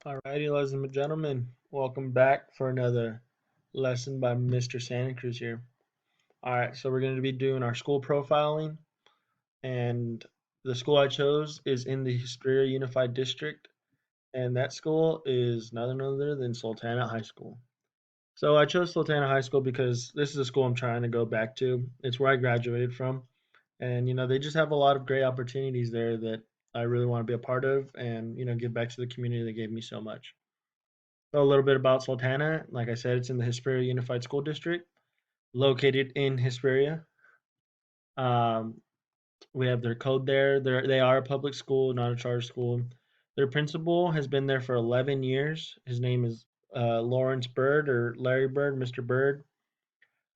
Alrighty, ladies and gentlemen, welcome back for another lesson by Mr. Santa Cruz here. Alright, so we're going to be doing our school profiling, and the school I chose is in the Hesperia Unified District, and that school is none other than Sultana High School. So I chose Sultana High School because this is a school I'm trying to go back to. It's where I graduated from, and they just have a lot of great opportunities there that I really want to be a part of and give back to the community that gave me so much. So a little bit about Sultana. Like I said, it's in the Hesperia Unified School District, located in Hesperia. Um, we have their code there. They are a public school, not a charter school. Their principal has been there for 11 years. His name is Lawrence Bird or Larry Bird, Mr. Bird.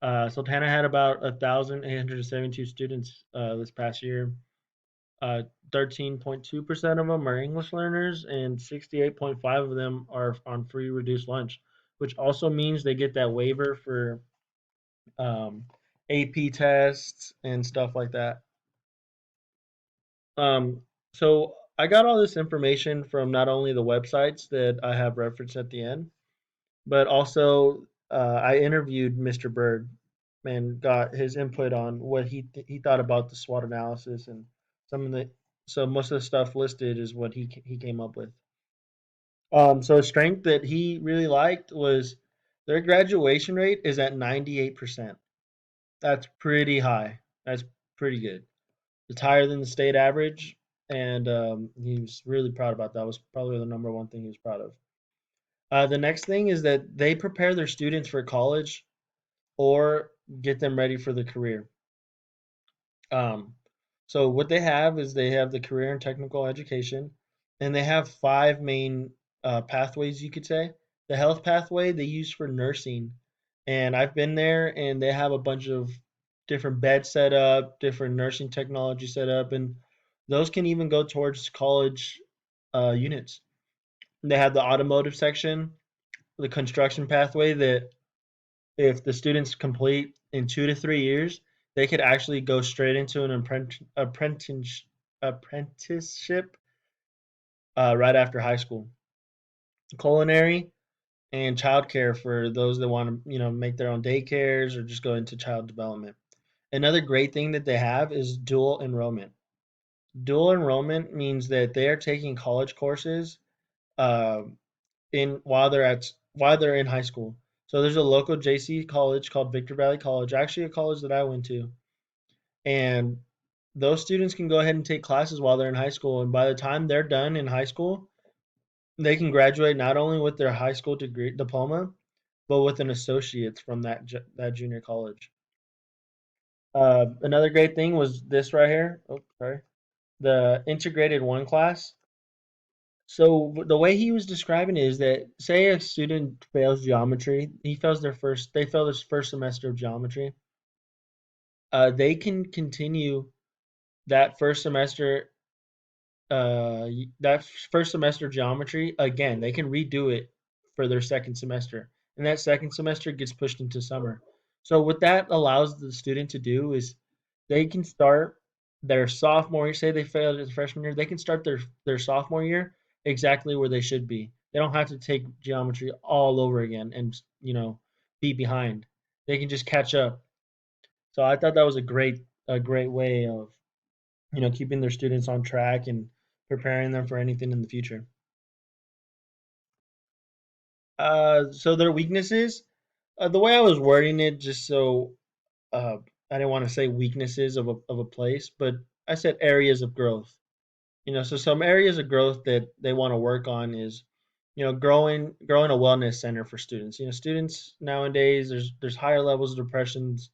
Sultana had about 1,872 students this past year. 13.2% of them are English learners, and 68.5 of them are on free reduced lunch, which also means they get that waiver for um, AP tests and stuff like that. So I got all this information from not only the websites that I have referenced at the end, but also I interviewed Mr. Bird and got his input on what he thought about the SWOT analysis and some of the so most of the stuff listed is what he came up with. So a strength that he really liked was their graduation rate is at 98%. That's pretty high. That's pretty good. It's higher than the state average, and he was really proud about that. Was probably the number one thing he was proud of. The next thing is that they prepare their students for college or get them ready for the career. Um, so what they have is they have the career and technical education, and they have five main pathways, you could say. The health pathway they use for nursing, and I've been there, and they have a bunch of different beds set up, different nursing technology set up, and those can even go towards college units. They have the automotive section, the construction pathway that if the students complete in 2 to 3 years, they could actually go straight into an apprenticeship right after high school. Culinary and childcare for those that want to, make their own daycares or just go into child development. Another great thing that they have is dual enrollment. Dual enrollment means that they are taking college courses uh, in while they're in high school. So there's a local JC college called Victor Valley College, actually a college that I went to, and those students can go ahead and take classes while they're in high school. And by the time they're done in high school, they can graduate not only with their high school degree diploma, but with an associate's from that junior college. Another great thing was this right here. Oh, sorry, the integrated one class. So the way he was describing it is that say a student fails geometry, they fail their first semester of geometry. They can continue that first semester that first semester geometry again. They can redo it for their second semester, and that second semester gets pushed into summer. So what that allows the student to do is they can start their sophomore year. Say they failed as a freshman year, they can start their sophomore year exactly where they should be. They don't have to take geometry all over again and be behind. They can just catch up. So I thought that was a great way of keeping their students on track and preparing them for anything in the future. So their weaknesses, the way I was wording it, just so I didn't want to say weaknesses of a place, but I said areas of growth. So some areas of growth that they want to work on is, growing a wellness center for students. Students nowadays there's higher levels of depressions,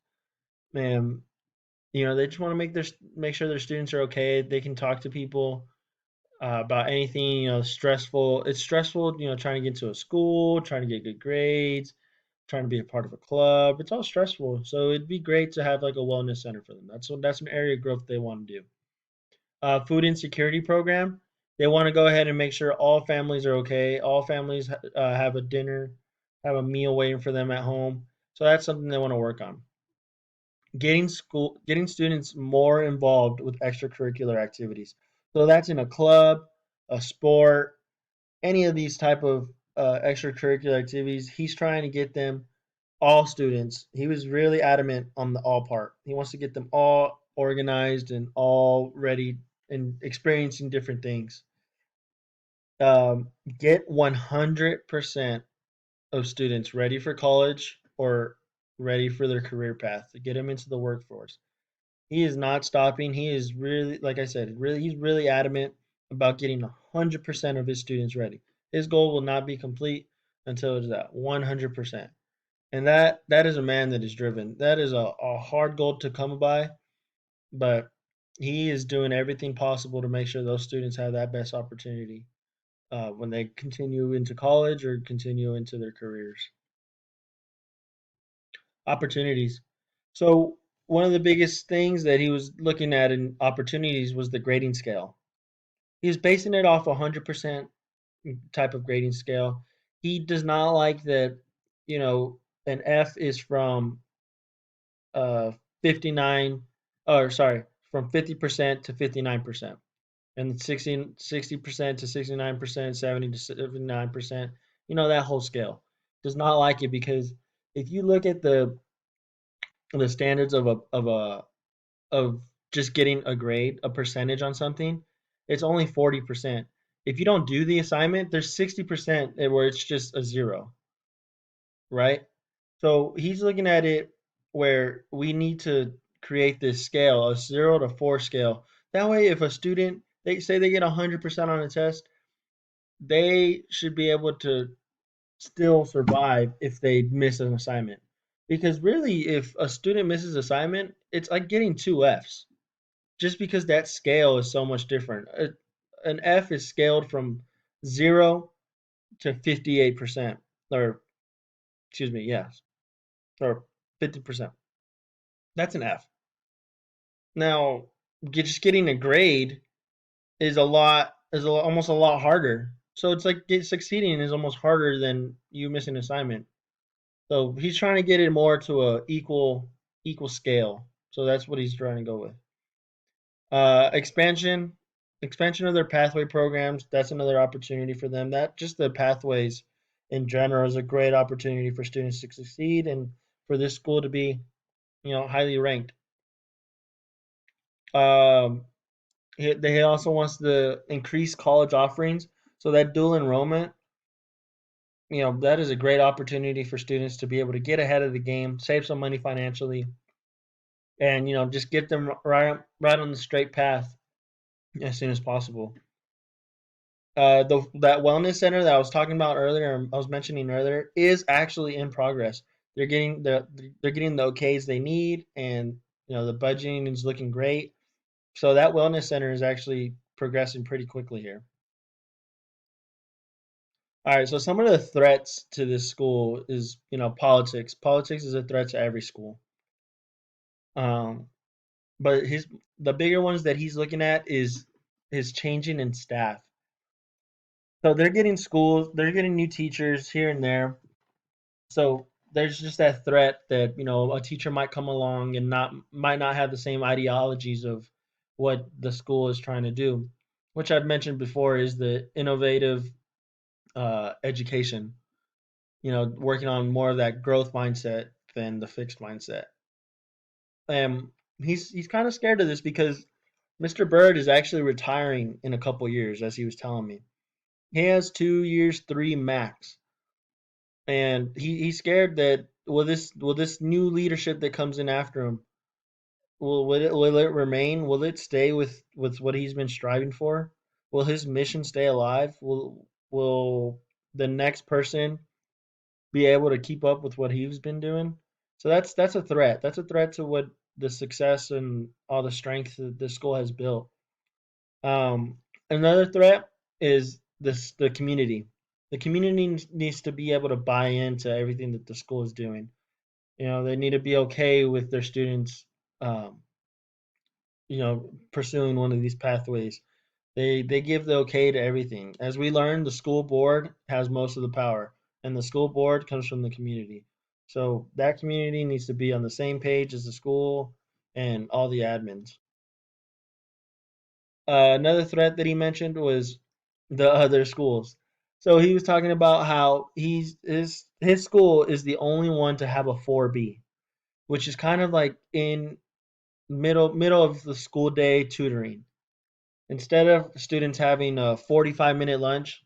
and they just want to make sure their students are okay. They can talk to people about anything stressful. It's stressful, trying to get into a school, trying to get good grades, trying to be a part of a club. It's all stressful. So it'd be great to have like a wellness center for them. That's an area of growth they want to do. Food insecurity program. They want to go ahead and make sure all families are okay. All families have a dinner, have a meal waiting for them at home. So that's something they want to work on. Getting students more involved with extracurricular activities. So that's in a club, a sport, any of these type of extracurricular activities, he's trying to get them all students. He was really adamant on the all part. He wants to get them all organized and all ready and experiencing different things. Get 100% of students ready for college or ready for their career path to get them into the workforce. He is not stopping. He is really, like I said, he's really adamant about getting 100% of his students ready. His goal will not be complete until it's at 100%. And that is a man that is driven. That is a hard goal to come by, but he is doing everything possible to make sure those students have that best opportunity when they continue into college or continue into their careers. Opportunities. So one of the biggest things that he was looking at in opportunities was the grading scale. He was basing it off a 100% type of grading scale. He does not like that, you know, an F is from 59, or sorry, from 50% to 59%, and 60% to 69%, 70 to 79%, that whole scale. Does not like it because if you look at the standards of just getting a grade, a percentage on something, it's only 40%. If you don't do the assignment, there's 60% where it's just a zero, right? So he's looking at it where we need to create this scale, a 0 to 4 scale. That way, if a student, they say they get 100% on a test, they should be able to still survive if they miss an assignment. Because really, if a student misses assignment, it's like getting two Fs, just because that scale is so much different. An F is scaled from 0 to 58%, or excuse me, yes, or 50%. That's an F. Now, just getting a grade almost a lot harder. So it's like succeeding is almost harder than you missing an assignment. So he's trying to get it more to a equal scale. So that's what he's trying to go with. Expansion of their pathway programs. That's another opportunity for them. That just the pathways in general is a great opportunity for students to succeed and for this school to be, highly ranked. Um, they also wants to increase college offerings. So that dual enrollment, that is a great opportunity for students to be able to get ahead of the game, save some money financially, and just get them right on the straight path as soon as possible. That wellness center that I was talking about earlier, I was mentioning earlier, is actually in progress. They're getting the okays they need, and the budgeting is looking great. So that wellness center is actually progressing pretty quickly here. All right, so some of the threats to this school is, politics. Politics is a threat to every school. Um, but the bigger ones that he's looking at is his changing in staff. So they're getting new teachers here and there. So there's just that threat that, a teacher might come along and might not have the same ideologies of what the school is trying to do, which I've mentioned before is the innovative education, working on more of that growth mindset than the fixed mindset. He's kind of scared of this because Mr. Bird is actually retiring in a couple years, as he was telling me. He has 2 years, three max, and he's scared that will this new leadership that comes in after him, will it remain? Will it stay with what he's been striving for? Will his mission stay alive? Will the next person be able to keep up with what he's been doing? So that's a threat. That's a threat to what the success and all the strength that the school has built. Um, Another threat is the community. The community needs to be able to buy into everything that the school is doing. They need to be okay with their students, um, pursuing one of these pathways. They give the okay to everything. As we learned, the school board has most of the power, and the school board comes from the community. So that community needs to be on the same page as the school and all the admins. Another threat that he mentioned was the other schools. So he was talking about how his school is the only one to have a 4B, which is kind of like in middle of the school day tutoring. Instead of students having a 45-minute lunch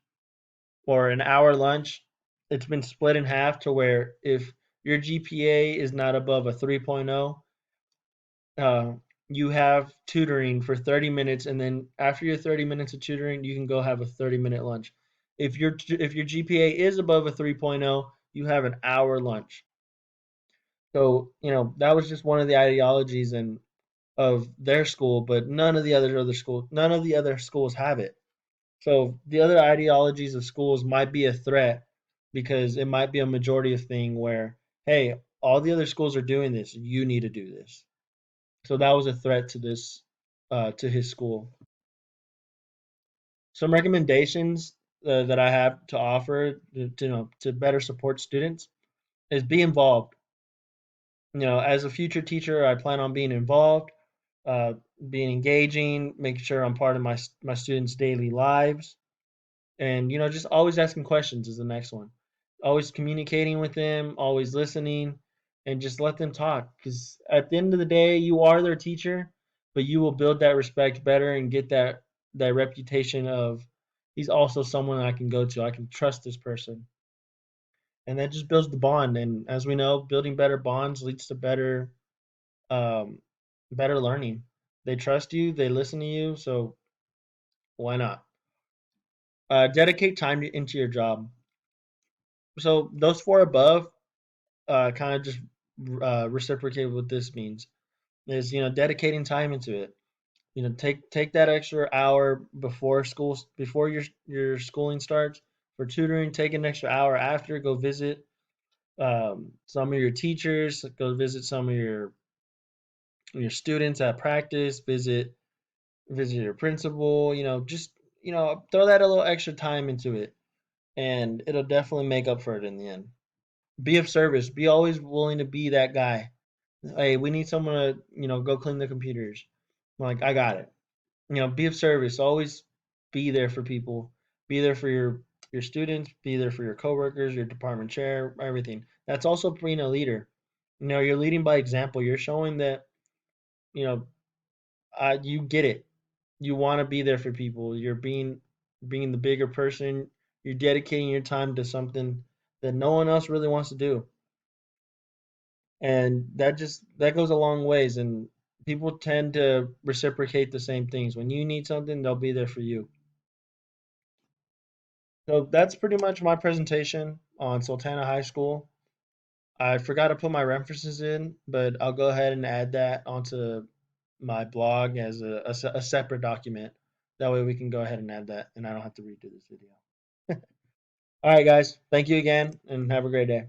or an hour lunch, it's been split in half to where if your GPA is not above a 3.0, uh, you have tutoring for 30 minutes, and then after your 30 minutes of tutoring, you can go have a 30-minute lunch. If your GPA is above a 3.0, you have an hour lunch. So, that was just one of the ideologies and of their school, but none of the other schools have it. So the other ideologies of schools might be a threat because it might be a majority of thing where, hey, all the other schools are doing this, you need to do this. So that was a threat to to his school. Some recommendations that I have to offer to better support students is be involved. As a future teacher, I plan on being involved, uh, being engaging, making sure I'm part of my students' daily lives, and just always asking questions is the next one. Always communicating with them, always listening, and just let them talk. Because at the end of the day, you are their teacher, but you will build that respect better and get that reputation of he's also someone I can go to. I can trust this person, and that just builds the bond. And as we know, building better bonds leads to um, better learning. They trust you, they listen to you, so why not? Dedicate time into your job. So those four above kind of just reciprocate what this means is dedicating time into it. Take that extra hour before your schooling starts for tutoring. Take an extra hour after. Go visit some of your teachers. Go visit some of your students at practice. Visit your principal. Just throw that a little extra time into it, and it'll definitely make up for it in the end. Be of service. Be always willing to be that guy. Hey, we need someone to, go clean the computers. I'm like, I got it. Be of service. Always be there for people. Be there for your students. Be there for your coworkers, your department chair, everything. That's also being a leader. You're leading by example. You're showing that, you know, you get it. You want to be there for people. You're being the bigger person. You're dedicating your time to something that no one else really wants to do. And that goes a long ways, and people tend to reciprocate the same things. When you need something, they'll be there for you. So that's pretty much my presentation on Sultana High School. I forgot to put my references in, but I'll go ahead and add that onto my blog as a separate document. That way we can go ahead and add that, and I don't have to redo this video. All right, guys. Thank you again, and have a great day.